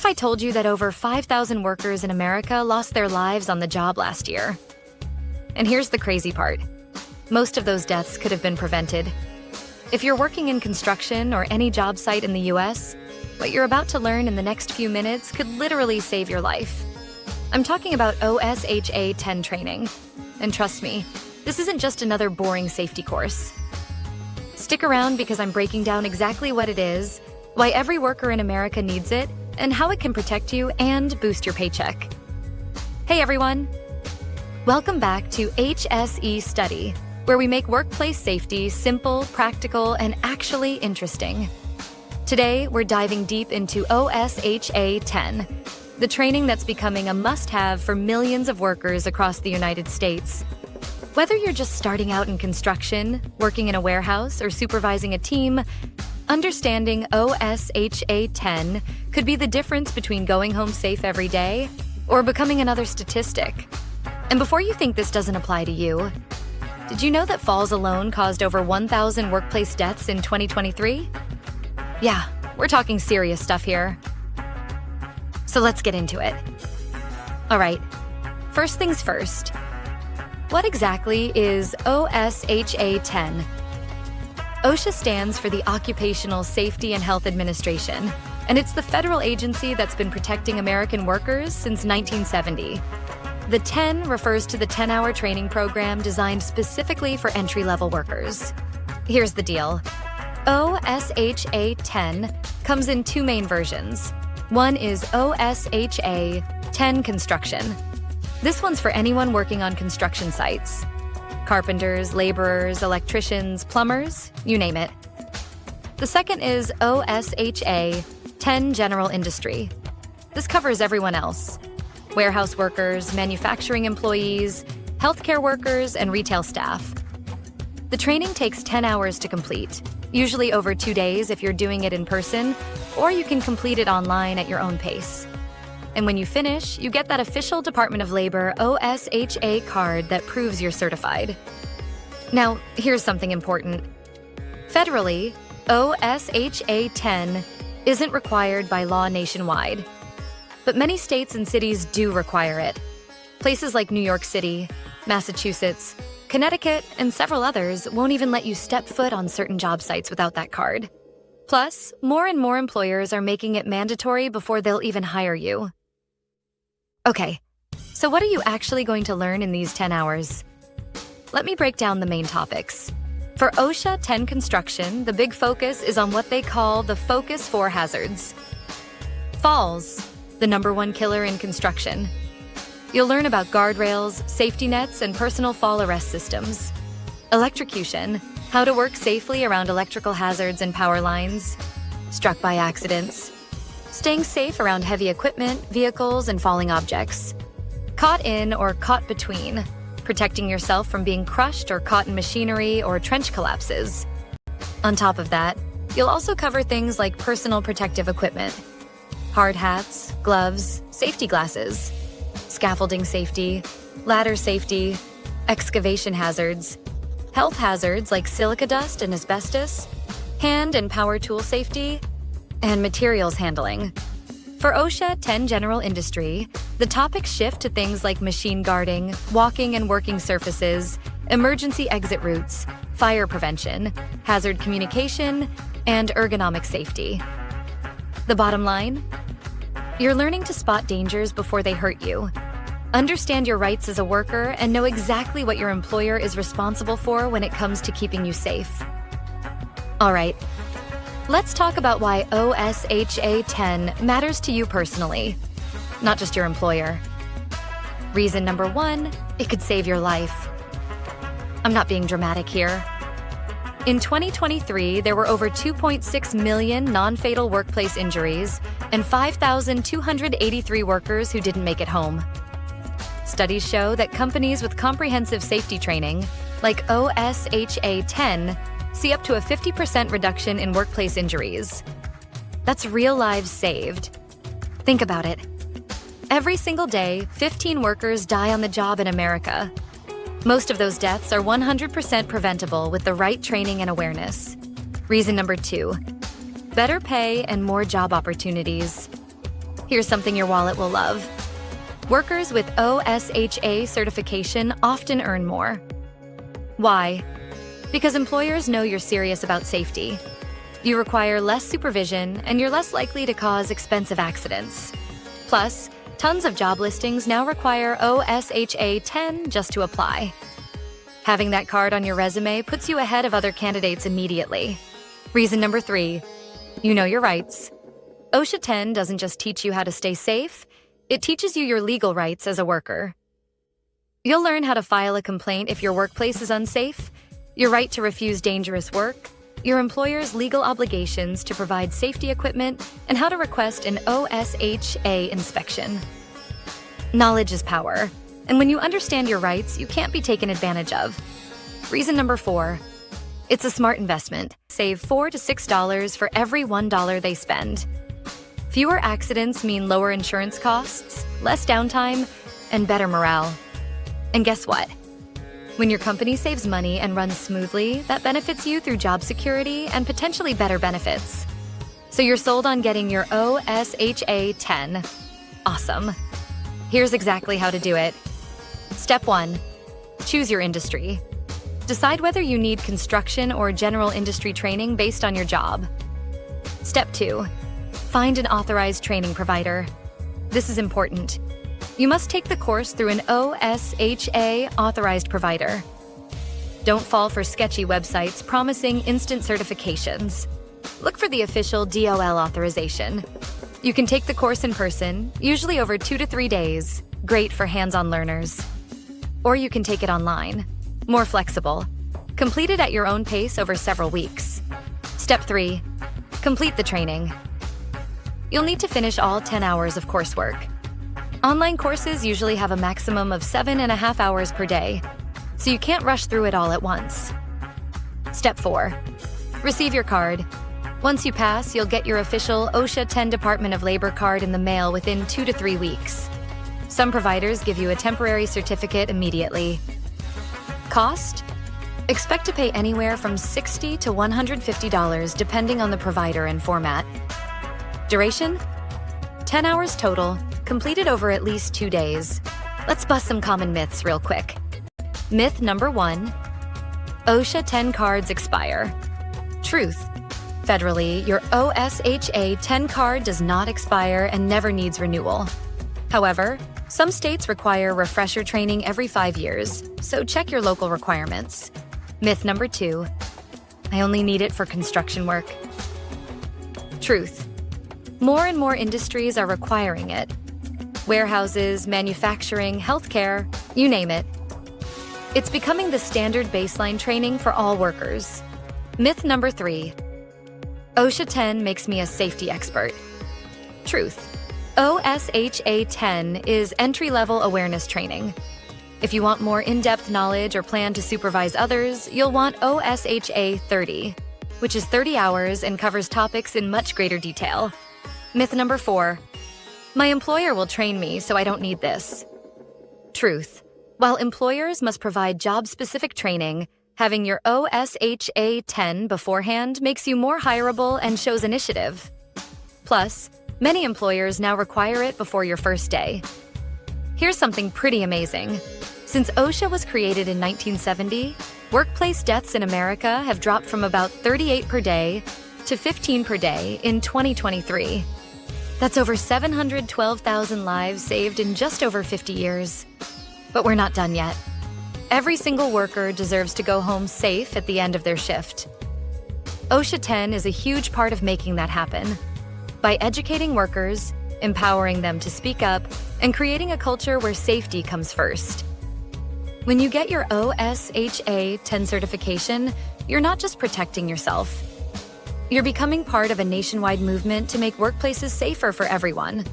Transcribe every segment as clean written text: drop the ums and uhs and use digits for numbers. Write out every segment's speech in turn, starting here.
if I told you that over 5,000 workers in America lost their lives on the job last year? And here's the crazy part. Most of those deaths could have been prevented. If you're working in construction or any job site in the US, what you're about to learn in the next few minutes could literally save your life. I'm talking about OSHA 10 training. And trust me, this isn't just another boring safety course. Stick around because I'm breaking down exactly what it is, why every worker in America needs it, and how it can protect you and boost your paycheck. Hey everyone! Welcome back to HSE Study, where we make workplace safety simple, practical, and actually interesting. Today, we're diving deep into OSHA 10, the training that's becoming a must-have for millions of workers across the United States. Whether you're just starting out in construction, working in a warehouse, or supervising a team, understanding OSHA 10 could be the difference between going home safe every day or becoming another statistic. And before you think this doesn't apply to you, did you know that falls alone caused over 1,000 workplace deaths in 2023? Yeah, we're talking serious stuff here. So let's get into it. All right, first things first. What exactly is OSHA 10? OSHA stands for the Occupational Safety and Health Administration, and it's the federal agency that's been protecting American workers since 1970. The 10 refers to the 10-hour training program designed specifically for entry-level workers. Here's the deal. OSHA 10 comes in two main versions. One is OSHA 10 Construction. This one's for anyone working on construction sites. Carpenters, laborers, electricians, plumbers, you name it. The second is OSHA 10 General Industry. This covers everyone else. Warehouse workers, manufacturing employees, healthcare workers, and retail staff. The training takes 10 hours to complete, usually over 2 days if you're doing it in person, or you can complete it online at your own pace. And when you finish, you get that official Department of Labor OSHA card that proves you're certified. Now, here's something important. Federally, OSHA 10 isn't required by law nationwide, but many states and cities do require it. Places like New York City, Massachusetts, Connecticut, and several others won't even let you step foot on certain job sites without that card. Plus, more and more employers are making it mandatory before they'll even hire you. Okay, so what are you actually going to learn in these 10 hours? Let me break down the main topics. For OSHA 10 Construction, the big focus is on what they call the Focus 4 hazards. Falls, the #1 killer in construction. You'll learn about guardrails, safety nets, and personal fall arrest systems. Electrocution, how to work safely around electrical hazards and power lines. Struck by accidents. Staying safe around heavy equipment, vehicles, and falling objects. Caught in or caught between, protecting yourself from being crushed or caught in machinery or trench collapses. On top of that, you'll also cover things like personal protective equipment. Hard hats, gloves, safety glasses, scaffolding safety, ladder safety, excavation hazards, health hazards like silica dust and asbestos, hand and power tool safety, and materials handling. For OSHA 10 General Industry, the topics shift to things like machine guarding, walking and working surfaces, emergency exit routes, fire prevention, hazard communication, and ergonomic safety. The bottom line? You're learning to spot dangers before they hurt you. Understand your rights as a worker and know exactly what your employer is responsible for when it comes to keeping you safe. All right, let's talk about why OSHA 10 matters to you personally, not just your employer. Reason number 1, it could save your life. I'm not being dramatic here. In 2023, there were over 2.6 million non-fatal workplace injuries and 5,283 workers who didn't make it home. Studies show that companies with comprehensive safety training, like OSHA 10, see up to a 50% reduction in workplace injuries. That's real lives saved. Think about it. Every single day, 15 workers die on the job in America. Most of those deaths are 100% preventable with the right training and awareness. Reason number 2, better pay and more job opportunities. Here's something your wallet will love. Workers with OSHA certification often earn more. Why? Because employers know you're serious about safety. You require less supervision, and you're less likely to cause expensive accidents. Plus, tons of job listings now require OSHA 10 just to apply. Having that card on your resume puts you ahead of other candidates immediately. Reason number 3, you know your rights. OSHA 10 doesn't just teach you how to stay safe, it teaches you your legal rights as a worker. You'll learn how to file a complaint if your workplace is unsafe, your right to refuse dangerous work, your employer's legal obligations to provide safety equipment, and how to request an OSHA inspection. Knowledge is power, and when you understand your rights, you can't be taken advantage of. Reason number 4, it's a smart investment. Save $4 to $6 for every $1 they spend. Fewer accidents mean lower insurance costs, less downtime, and better morale. And guess what? When your company saves money and runs smoothly, that benefits you through job security and potentially better benefits. So you're sold on getting your OSHA 10. Awesome. Here's exactly how to do it. Step 1, choose your industry. Decide whether you need construction or general industry training based on your job. Step 2, find an authorized training provider. This is important. You must take the course through an OSHA authorized provider. Don't fall for sketchy websites promising instant certifications. Look for the official DOL authorization. You can take the course in person, usually over 2 to 3 days, great for hands-on learners. Or you can take it online, more flexible. Complete it at your own pace over several weeks. Step 3, complete the training. You'll need to finish all 10 hours of coursework. Online courses usually have a maximum of 7.5 hours per day, so you can't rush through it all at once. Step 4, receive your card. Once you pass, you'll get your official OSHA 10 Department of Labor card in the mail within 2 to 3 weeks. Some providers give you a temporary certificate immediately. Cost? Expect to pay anywhere from $60 to $150 depending on the provider and format. Duration? 10 hours total, completed over at least 2 days. Let's bust some common myths real quick. Myth number 1, OSHA 10 cards expire. Truth. Federally, your OSHA 10 card does not expire and never needs renewal. However, some states require refresher training every 5 years, so check your local requirements. Myth number 2, I only need it for construction work. Truth. More and more industries are requiring it. Warehouses, manufacturing, healthcare, you name it. It's becoming the standard baseline training for all workers. Myth number 3, OSHA 10 makes me a safety expert. Truth. OSHA 10 is entry-level awareness training. If you want more in-depth knowledge or plan to supervise others, you'll want OSHA 30, which is 30 hours and covers topics in much greater detail. Myth number 4, my employer will train me, so I don't need this. Truth. While employers must provide job-specific training, having your OSHA 10 beforehand makes you more hireable and shows initiative. Plus, many employers now require it before your first day. Here's something pretty amazing. Since OSHA was created in 1970, workplace deaths in America have dropped from about 38 per day to 15 per day in 2023. That's over 712,000 lives saved in just over 50 years. But we're not done yet. Every single worker deserves to go home safe at the end of their shift. OSHA 10 is a huge part of making that happen. By educating workers, empowering them to speak up, and creating a culture where safety comes first. When you get your OSHA 10 certification, you're not just protecting yourself. You're becoming part of a nationwide movement to make workplaces safer for everyone.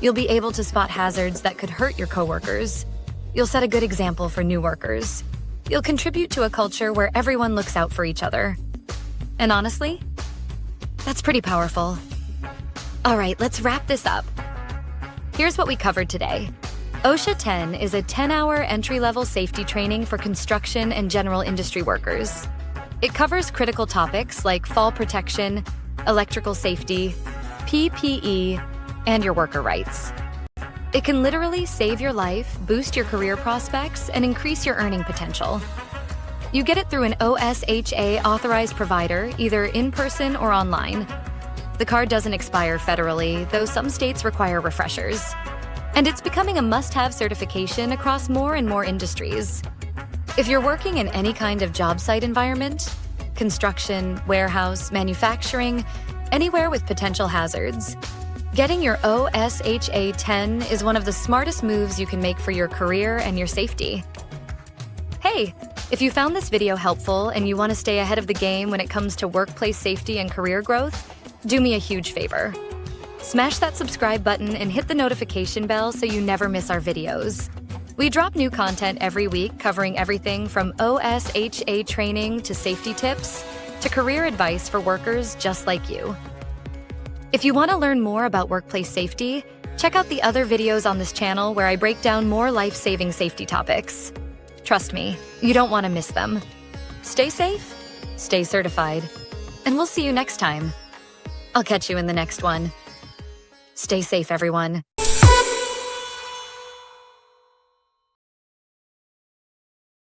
You'll be able to spot hazards that could hurt your coworkers. You'll set a good example for new workers. You'll contribute to a culture where everyone looks out for each other. And honestly, that's pretty powerful. All right, let's wrap this up. Here's what we covered today. OSHA 10 is a 10-hour entry-level safety training for construction and general industry workers. It covers critical topics like fall protection, electrical safety, PPE, and your worker rights. It can literally save your life, boost your career prospects, and increase your earning potential. You get it through an OSHA authorized provider, either in person or online. The card doesn't expire federally, though some states require refreshers. And it's becoming a must-have certification across more and more industries. If you're working in any kind of job site environment, construction, warehouse, manufacturing, anywhere with potential hazards, getting your OSHA 10 is one of the smartest moves you can make for your career and your safety. Hey, if you found this video helpful and you want to stay ahead of the game when it comes to workplace safety and career growth, do me a huge favor. Smash that subscribe button and hit the notification bell so you never miss our videos. We drop new content every week covering everything from OSHA training to safety tips to career advice for workers just like you. If you want to learn more about workplace safety, check out the other videos on this channel where I break down more life-saving safety topics. Trust me, you don't want to miss them. Stay safe, stay certified, and we'll see you next time. I'll catch you in the next one. Stay safe, everyone.